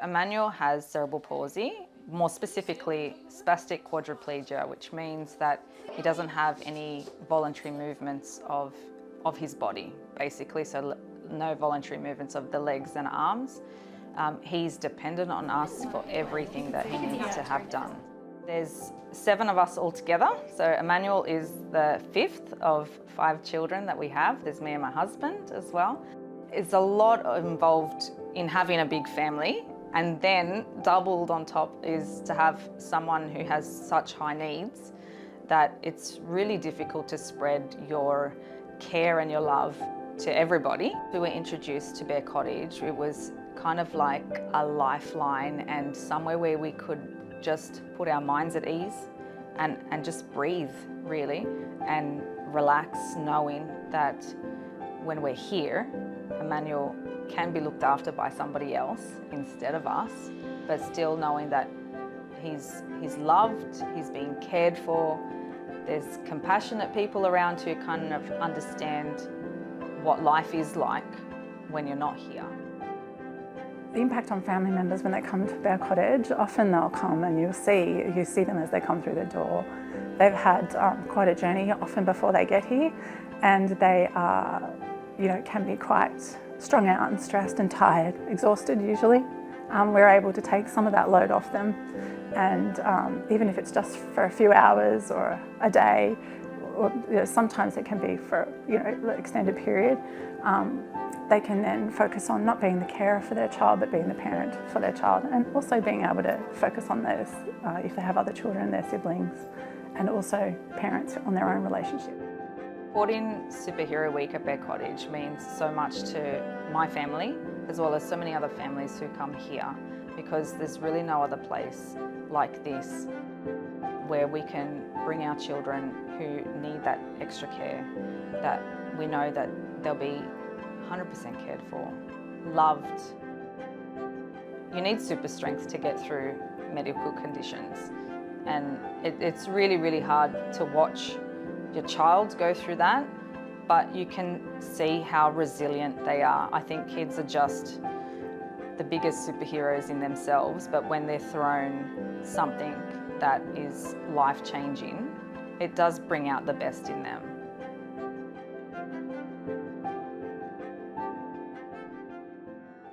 Emmanuel has cerebral palsy, more specifically spastic quadriplegia, which means that he doesn't have any voluntary movements of his body, basically, so no voluntary movements of the legs and arms. He's dependent on us for everything that he needs to have done. There's 7 of us all together, so Emmanuel is the 5th of 5 children that we have. There's me and my husband as well. It's a lot involved in having a big family, and then doubled on top is to have someone who has such high needs that it's really difficult to spread your care and your love to everybody. We were introduced to Bear Cottage. It was kind of like a lifeline and somewhere where we could just put our minds at ease and just breathe, really, and relax, knowing that when we're here, Emmanuel can be looked after by somebody else instead of us, but still knowing that he's loved, he's being cared for. There's compassionate people around who kind of understand what life is like when you're not here. The impact on family members when they come to Bear Cottage, often they'll come and you see them as they come through the door. They've had quite a journey often before they get here, and they are, can be quite strung out and stressed and tired, exhausted usually. We're able to take some of that load off them, and even if it's just for a few hours or a day, or sometimes it can be for an extended period, they can then focus on not being the carer for their child but being the parent for their child, and also being able to focus on those, if they have other children, their siblings, and also parents on their own relationship. Supporting Superhero Week at Bear Cottage means so much to my family as well as so many other families who come here, because there's really no other place like this where we can bring our children who need that extra care, that we know that they'll be 100% cared for, loved. You need super strength to get through medical conditions, and it's really, really hard to watch your child go through that, but you can see how resilient they are. I think kids are just the biggest superheroes in themselves, but when they're thrown something that is life-changing, it does bring out the best in them.